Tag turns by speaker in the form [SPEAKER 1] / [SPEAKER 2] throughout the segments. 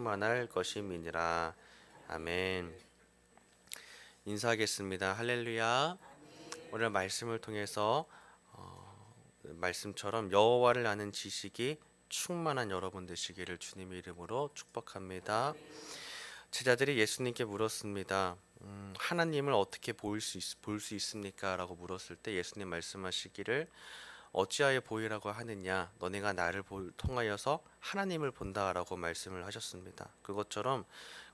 [SPEAKER 1] 충만할 것임이니라. 아멘. 인사하겠습니다. 할렐루야. 오늘 말씀을 통해서 말씀처럼 여호와를 아는 지식이 충만한 여러분 되시기를 주님의 이름으로 축복합니다. 제자들이 예수님께 물었습니다. 하나님을 어떻게 볼 수 있습니까? 라고 물었을 때 예수님 말씀하시기를 어찌하여 보이라고 하느냐, 너네가 나를 통하여서 하나님을 본다라고 말씀을 하셨습니다. 그것처럼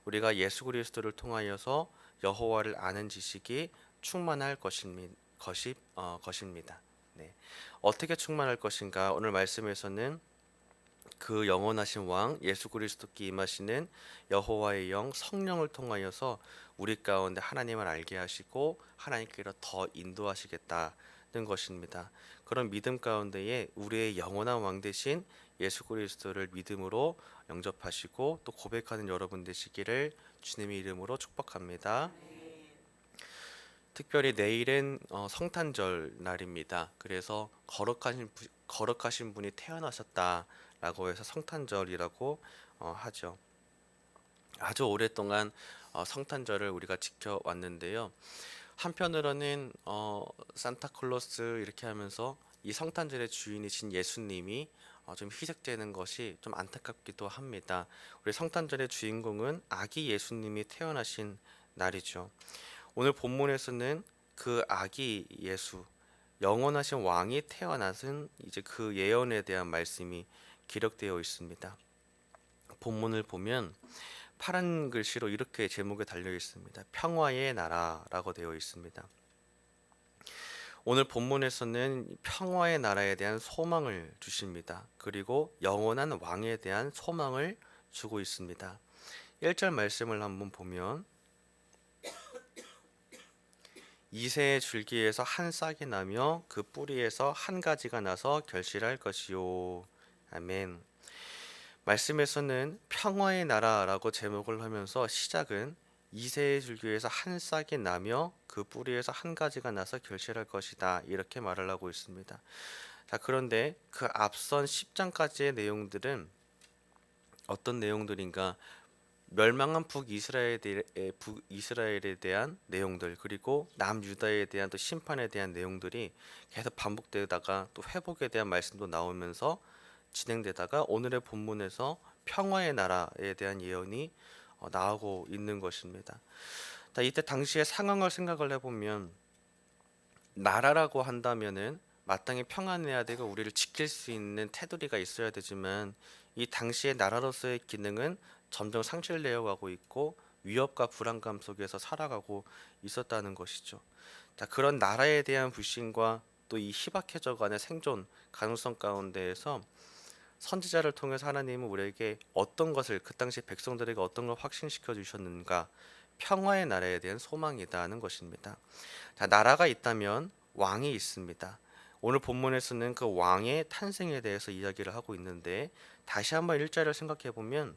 [SPEAKER 1] 우리가 예수 그리스도를 통하여서 여호와를 아는 지식이 충만할 것입니다. 네. 어떻게 충만할 것인가? 오늘 말씀에서는 그 영원하신 왕 예수 그리스도께 임하시는 여호와의 영 성령을 통하여서 우리 가운데 하나님을 알게 하시고 하나님께로 더 인도하시겠다는 것입니다. 그런 믿음 가운데에 우리의 영원한 왕 되신 예수 그리스도를 믿음으로 영접하시고 또 고백하는 여러분 되시기를 주님의 이름으로 축복합니다. 특별히 내일은 성탄절 날입니다. 그래서 거룩하신 분이 태어나셨다라고 해서 성탄절이라고 하죠. 아주 오랫동안 성탄절을 우리가 지켜왔는데요. 한편으로는 산타클로스 이렇게 하면서 이 성탄절의 주인이신 예수님이 좀 희색되는 것이 좀 안타깝기도 합니다. 우리 성탄절의 주인공은 아기 예수님이 태어나신 날이죠. 오늘 본문에서는 그 아기 예수, 영원하신 왕이 태어나신 이제 그 예언에 대한 말씀이 기록되어 있습니다. 본문을 보면 파란 글씨로 이렇게 제목에 달려 있습니다. 평화의 나라라고 되어 있습니다. 오늘 본문에서는 평화의 나라에 대한 소망을 주십니다. 그리고 영원한 왕에 대한 소망을 주고 있습니다. 1절 말씀을 한번 보면 이새의 줄기에서 한 싹이 나며 그 뿌리에서 한 가지가 나서 결실할 것이요. 아멘. 말씀에서는 평화의 나라라고 제목을 하면서 시작은 이새의 줄기에서 한 싹이 나며 그 뿌리에서 한 가지가 나서 결실할 것이다, 이렇게 말을 하고 있습니다. 자, 그런데 그 앞선 10장까지의 내용들은 어떤 내용들인가? 멸망한 북이스라엘에 대한 내용들, 그리고 남유다에 대한 또 심판에 대한 내용들이 계속 반복되다가 또 회복에 대한 말씀도 나오면서 진행되다가 오늘의 본문에서 평화의 나라에 대한 예언이 나오고 있는 것입니다. 이때 당시의 상황을 생각을 해보면 나라라고 한다면은 마땅히 평안해야 되고 우리를 지킬 수 있는 테두리가 있어야 되지만 이 당시의 나라로서의 기능은 점점 상실되어 가고 있고 위협과 불안감 속에서 살아가고 있었다는 것이죠. 자, 그런 나라에 대한 불신과 또 이 희박해져가는 생존 가능성 가운데에서 선지자를 통해서 하나님은 우리에게 어떤 것을, 그 당시 백성들에게 어떤 걸 확신시켜 주셨는가? 평화의 나라에 대한 소망이다는 것입니다. 자, 나라가 있다면 왕이 있습니다. 오늘 본문에서는 그 왕의 탄생에 대해서 이야기를 하고 있는데 다시 한번 일절을 생각해 보면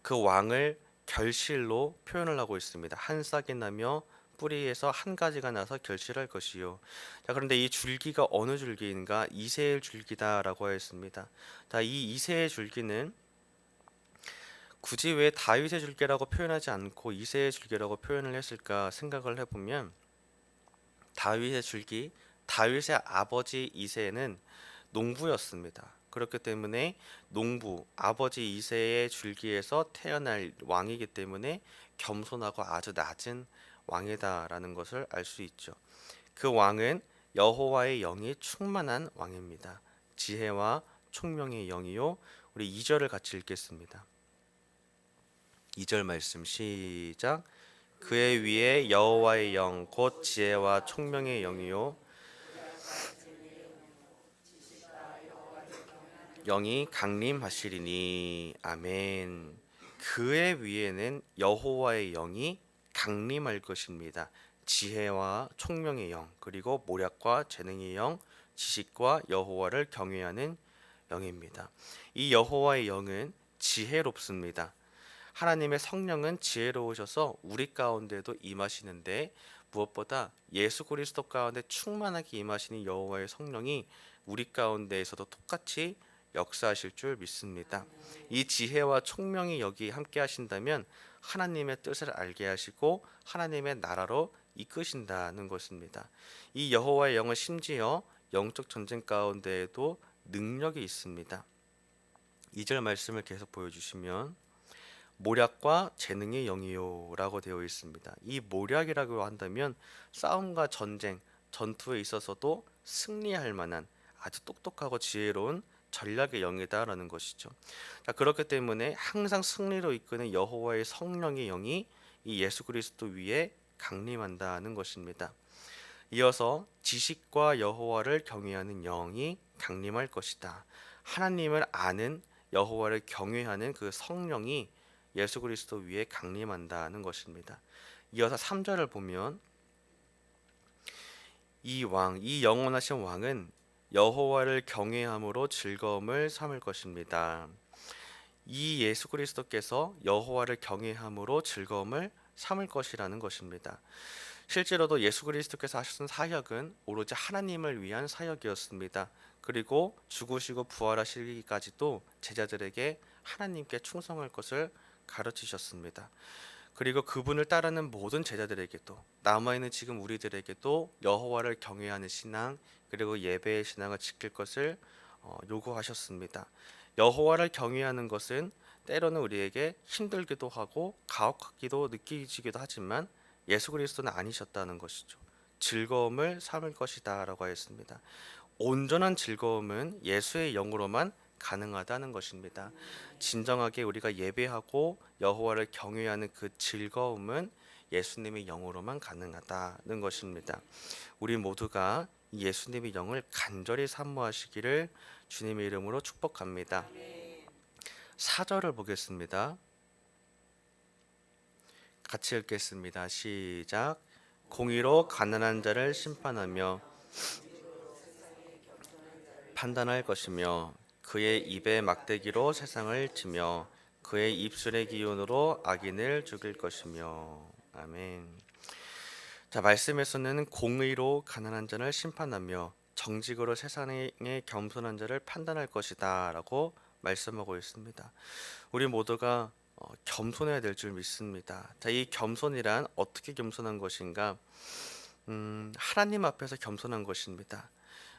[SPEAKER 1] 그 왕을 결실로 표현을 하고 있습니다. 한 싹이 나며 뿌리에서 한 가지가 나서 결실할 것이요. 자, 그런데 이 줄기가 어느 줄기인가? 이새의 줄기다라고 하였습니다. 자, 이 이새의 줄기는 굳이 왜 다윗의 줄기라고 표현하지 않고 이새의 줄기라고 표현을 했을까 생각을 해보면 다윗의 줄기, 다윗의 아버지 이새는 농부였습니다. 그렇기 때문에 농부, 아버지 이새의 줄기에서 태어날 왕이기 때문에 겸손하고 아주 낮은 왕이다라는 것을 알 수 있죠. 그 왕은 여호와의 영이 충만한 왕입니다. 지혜와 총명의 영이요. 우리 2절을 같이 읽겠습니다. 2절 말씀 시작. 그의 위에 여호와의 영 곧 지혜와 총명의 영이요 영이 강림하시리니. 아멘. 그의 위에는 여호와의 영이 강림할 것입니다. 지혜와 총명의 영, 그리고 모략과 재능의 영, 지식과 여호와를 경외하는 영입니다. 이 여호와의 영은 지혜롭습니다. 하나님의 성령은 지혜로우셔서 우리 가운데도 임하시는데 무엇보다 예수 그리스도 가운데 충만하게 임하시는 여호와의 성령이 우리 가운데에서도 똑같이 역사하실 줄 믿습니다. 이 지혜와 총명이 여기 함께 하신다면 하나님의 뜻을 알게 하시고 하나님의 나라로 이끄신다는 것입니다. 이 여호와의 영은 심지어 영적 전쟁 가운데에도 능력이 있습니다. 2절 말씀을 계속 보여주시면 모략과 재능의 영이요 라고 되어 있습니다. 이 모략이라고 한다면 싸움과 전쟁, 전투에 있어서도 승리할 만한 아주 똑똑하고 지혜로운 전략의 영이다라는 것이죠. 자, 그렇기 때문에 항상 승리로 이끄는 여호와의 성령의 영이 이 예수 그리스도 위에 강림한다는 것입니다. 이어서 지식과 여호와를 경외하는 영이 강림할 것이다. 하나님을 아는 여호와를 경외하는 그 성령이 예수 그리스도 위에 강림한다는 것입니다. 이어서 3절을 보면 이 영원하신 왕은 여호와를 경외함으로 즐거움을 삼을 것입니다. 이 예수 그리스도께서 여호와를 경외함으로 즐거움을 삼을 것이라는 것입니다. 실제로도 예수 그리스도께서 하셨던 사역은 오로지 하나님을 위한 사역이었습니다. 그리고 죽으시고 부활하시기까지도 제자들에게 하나님께 충성할 것을 가르치셨습니다. 그리고 그분을 따르는 모든 제자들에게도 남아있는 지금 우리들에게도 여호와를 경외하는 신앙 그리고 예배의 신앙을 지킬 것을 요구하셨습니다. 여호와를 경외하는 것은 때로는 우리에게 힘들기도 하고 가혹하기도 느끼지기도 하지만 예수 그리스도는 아니셨다는 것이죠. 즐거움을 삼을 것이다 라고 하였습니다. 온전한 즐거움은 예수의 영으로만 가능하다는 것입니다. 진정하게 우리가 예배하고 여호와를 경외하는 그 즐거움은 예수님의 영으로만 가능하다는 것입니다. 우리 모두가 예수님의 영을 간절히 사모하시기를 주님의 이름으로 축복합니다. 4절을 보겠습니다. 같이 읽겠습니다. 시작. 공의로 가난한 자를 심판하며 판단할 것이며 그의 입의 막대기로 세상을 치며 그의 입술의 기운으로 악인을 죽일 것이며. 아멘. 자, 말씀에서는 공의로 가난한 자를 심판하며 정직으로 세상의 겸손한 자를 판단할 것이다 라고 말씀하고 있습니다. 우리 모두가 겸손해야 될 줄 믿습니다. 자, 이 겸손이란 어떻게 겸손한 것인가? 하나님 앞에서 겸손한 것입니다.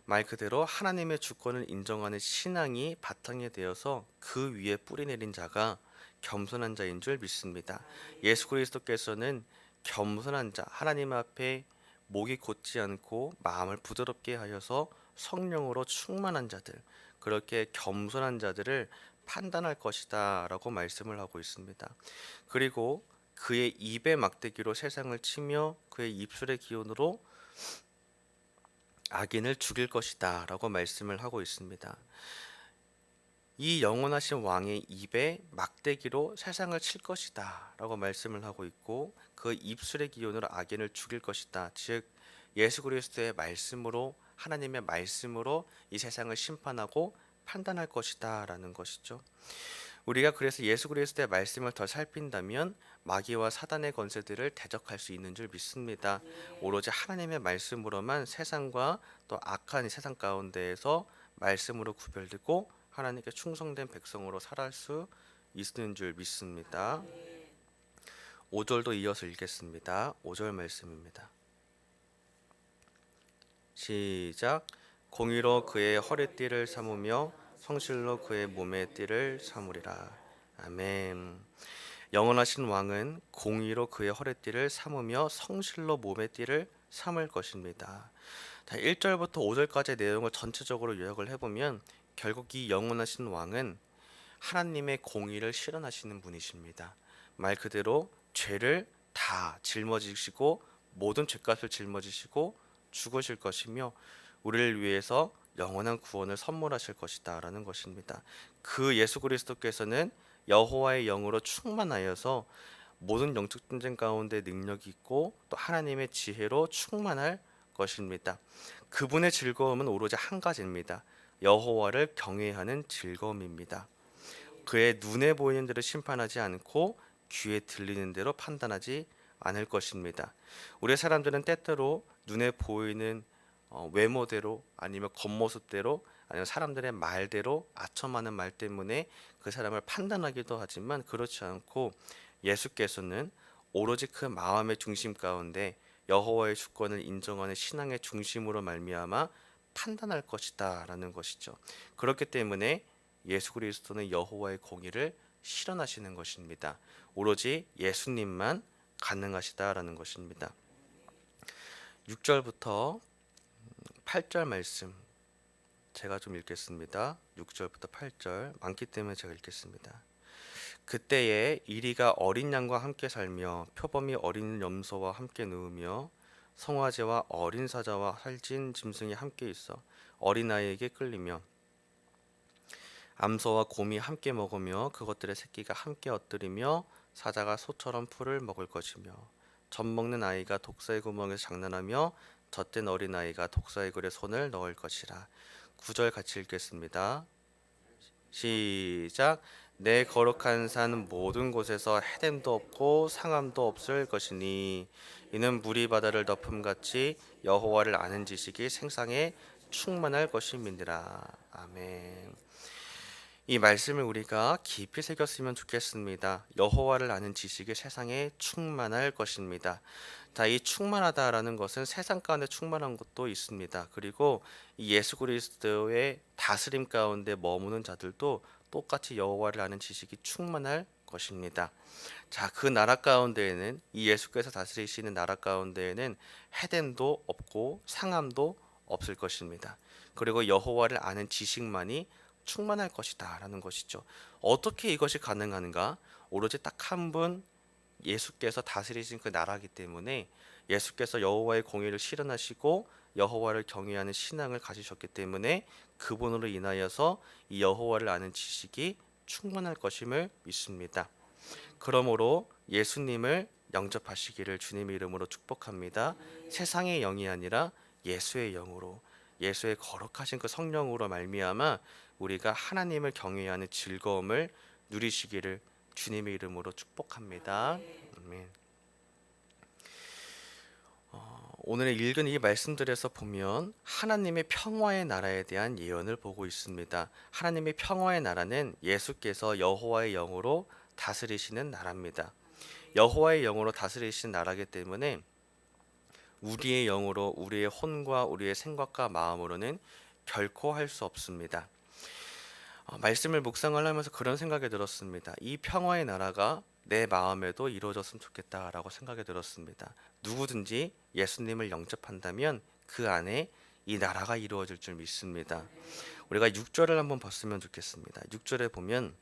[SPEAKER 1] 말 그대로 하나님의 주권을 인정하는 신앙이 바탕이 되어서 그 위에 뿌리내린 자가 겸손한 자인 줄 믿습니다. 예수 그리스도께서는 겸손한 자, 하나님 앞에 목이 곧지 않고 마음을 부드럽게 하여서 성령으로 충만한 자들, 그렇게 겸손한 자들을 판단할 것이다 라고 말씀을 하고 있습니다. 그리고 그의 입의 막대기로 세상을 치며 그의 입술의 기운으로 악인을 죽일 것이다 라고 말씀을 하고 있습니다. 이 영원하신 왕의 입에 막대기로 세상을 칠 것이다 라고 말씀을 하고 있고 그 입술의 기운으로 악인을 죽일 것이다. 즉 예수 그리스도의 말씀으로 하나님의 말씀으로 이 세상을 심판하고 판단할 것이다 라는 것이죠. 우리가 그래서 예수 그리스도의 말씀을 더 살핀다면 마귀와 사단의 권세들을 대적할 수 있는 줄 믿습니다. 오로지 하나님의 말씀으로만 세상과 또 악한 세상 가운데에서 말씀으로 구별되고 하나님께 충성된 백성으로 살아갈 수 있는 줄 믿습니다. 5절도 이어서 읽겠습니다. 5절 말씀입니다. 시작. 공의로 그의 허리띠를 삼으며 성실로 그의 몸의 띠를 삼으리라. 아멘. 영원하신 왕은 공의로 그의 허리띠를 삼으며 성실로 몸의 띠를 삼을 것입니다. 자, 1절부터 5절까지의 내용을 전체적으로 요약을 해보면 결국 이 영원하신 왕은 하나님의 공의를 실현하시는 분이십니다. 말 그대로 죄를 다 짊어지시고 모든 죄값을 짊어지시고 죽으실 것이며 우리를 위해서 영원한 구원을 선물하실 것이다 라는 것입니다. 그 예수 그리스도께서는 여호와의 영으로 충만하여서 모든 영적 전쟁 가운데 능력이 있고 또 하나님의 지혜로 충만할 것입니다. 그분의 즐거움은 오로지 한 가지입니다. 여호와를 경외하는 즐거움입니다. 그의 눈에 보이는 대로 심판하지 않고 귀에 들리는 대로 판단하지 않을 것입니다. 우리 사람들은 때때로 눈에 보이는 외모대로 아니면 겉모습대로 아니면 사람들의 말대로 아첨하는 말 때문에 그 사람을 판단하기도 하지만 그렇지 않고 예수께서는 오로지 그 마음의 중심 가운데 여호와의 주권을 인정하는 신앙의 중심으로 말미암아 판단할 것이다라는 것이죠. 그렇기 때문에 예수 그리스도는 여호와의 공의를 실현하시는 것입니다. 오로지 예수님만 가능하시다라는 것입니다. 6절부터 8절 말씀 제가 좀 읽겠습니다. 6절부터 8절 많기 때문에 제가 읽겠습니다. 그때에 이리가 어린 양과 함께 살며 표범이 어린 염소와 함께 누우며 성화제와 어린 사자와 살찐 짐승이 함께 있어 어린아이에게 끌리며 암소와 곰이 함께 먹으며 그것들의 새끼가 함께 엎드리며 사자가 소처럼 풀을 먹을 것이며 젖 먹는 아이가 독사의 구멍에서 장난하며 젖된 어린아이가 독사의 굴에 손을 넣을 것이라. 9절 같이 읽겠습니다. 시작. 내 거룩한 산 모든 곳에서 헤댐도 없고 상함도 없을 것이니 이는 물이 바다를 덮음같이 여호와를 아는 지식이 생상에 충만할 것임이니라. 아멘. 이 말씀을 우리가 깊이 새겼으면 좋겠습니다. 여호와를 아는 지식이 세상에 충만할 것입니다. 이 충만하다라는 것은 세상 가운데 충만한 것도 있습니다. 그리고 이 예수 그리스도의 다스림 가운데 머무는 자들도 똑같이 여호와를 아는 지식이 충만할 것입니다. 그 나라 가운데에는 이 예수께서 다스리시는 나라 가운데에는 헤덴도 없고 상함도 없을 것입니다. 그리고 여호와를 아는 지식만이 충만할 것이다 라는 것이죠. 어떻게 이것이 가능한가? 오로지 딱 한 분 예수께서 다스리신 그 나라이기 때문에 예수께서 여호와의 공의를 실현하시고 여호와를 경외하는 신앙을 가지셨기 때문에 그분으로 인하여서 이 여호와를 아는 지식이 충만할 것임을 믿습니다. 그러므로 예수님을 영접하시기를 주님의 이름으로 축복합니다. 세상의 영이 아니라 예수의 영으로, 예수의 거룩하신 그 성령으로 말미암아 우리가 하나님을 경외하는 즐거움을 누리시기를 주님의 이름으로 축복합니다. 아멘. 오늘 읽은 이 말씀들에서 보면 하나님의 평화의 나라에 대한 예언을 보고 있습니다. 하나님의 평화의 나라는 예수께서 여호와의 영으로 다스리시는 나라입니다. 여호와의 영으로 다스리시는 나라이기 때문에 우리의 영으로 우리의 혼과 우리의 생각과 마음으로는 결코 할 수 없습니다. 말씀을 묵상을 하면서 그런 생각이 들었습니다. 이 평화의 나라가 내 마음에도 이루어졌으면 좋겠다라고 생각이 들었습니다. 누구든지 예수님을 영접한다면 그 안에 이 나라가 이루어질 줄 믿습니다. 우리가 6절을 한번 봤으면 좋겠습니다. 6절에 보면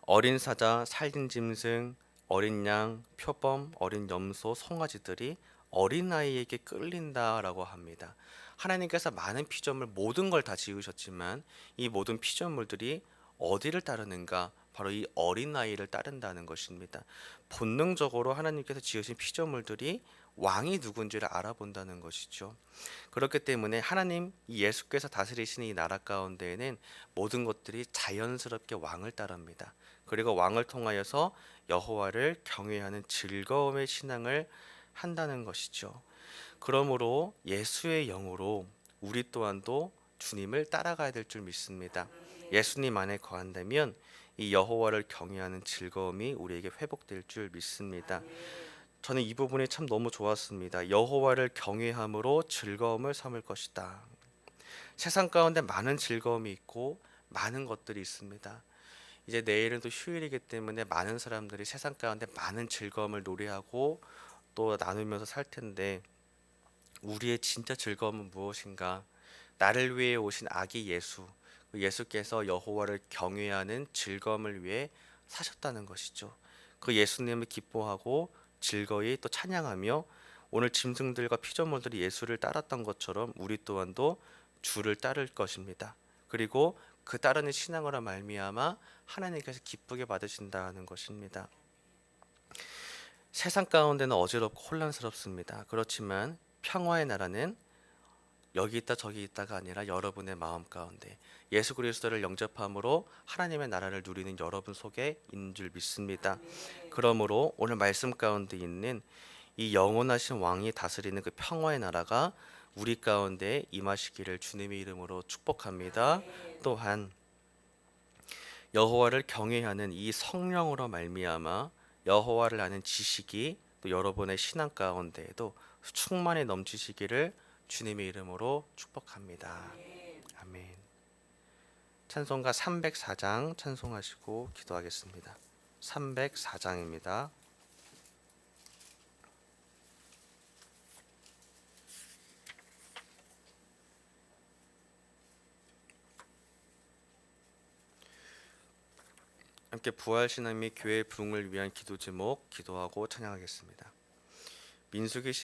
[SPEAKER 1] 어린 사자, 살진 짐승, 어린 양, 표범, 어린 염소, 송아지들이 어린아이에게 끌린다라고 합니다. 하나님께서 많은 피조물 모든 걸 다 지으셨지만 이 모든 피조물들이 어디를 따르는가? 바로 이 어린아이를 따른다는 것입니다. 본능적으로 하나님께서 지으신 피조물들이 왕이 누군지를 알아본다는 것이죠. 그렇기 때문에 하나님 예수께서 다스리시는 이 나라 가운데에는 모든 것들이 자연스럽게 왕을 따릅니다. 그리고 왕을 통하여서 여호와를 경외하는 즐거움의 신앙을 한다는 것이죠. 그러므로 예수의 영으로 우리 또한도 주님을 따라가야 될 줄 믿습니다. 예수님 안에 거한다면 이 여호와를 경외하는 즐거움이 우리에게 회복될 줄 믿습니다. 저는 이 부분이 참 너무 좋았습니다. 여호와를 경외함으로 즐거움을 삼을 것이다. 세상 가운데 많은 즐거움이 있고 많은 것들이 있습니다. 이제 내일은 또 휴일이기 때문에 많은 사람들이 세상 가운데 많은 즐거움을 노래하고 또 나누면서 살 텐데 우리의 진짜 즐거움은 무엇인가? 나를 위해 오신 아기 예수, 그 예수께서 여호와를 경외하는 즐거움을 위해 사셨다는 것이죠. 그 예수님을 기뻐하고 즐거이 또 찬양하며 오늘 짐승들과 피조물들이 예수를 따랐던 것처럼 우리 또한도 주를 따를 것입니다. 그리고 그 따르는 신앙으로 말미암아 하나님께서 기쁘게 받으신다는 것입니다. 세상 가운데는 어지럽고 혼란스럽습니다. 그렇지만 평화의 나라는 여기 있다 저기 있다가 아니라 여러분의 마음 가운데 예수 그리스도를 영접함으로 하나님의 나라를 누리는 여러분 속에 있는 줄 믿습니다. 그러므로 오늘 말씀 가운데 있는 이 영원하신 왕이 다스리는 그 평화의 나라가 우리 가운데 임하시기를 주님의 이름으로 축복합니다. 또한 여호와를 경외하는 이 성령으로 말미암아 여호와를 아는 지식이 또 여러분의 신앙 가운데에도 충만히 넘치시기를 주님의 이름으로 축복합니다. 아멘. 찬송가 304장 찬송하시고 기도하겠습니다. 304장입니다. 함께 부활신앙 및 교회의 부흥을 위한 기도 제목 기도하고 찬양하겠습니다. 민수기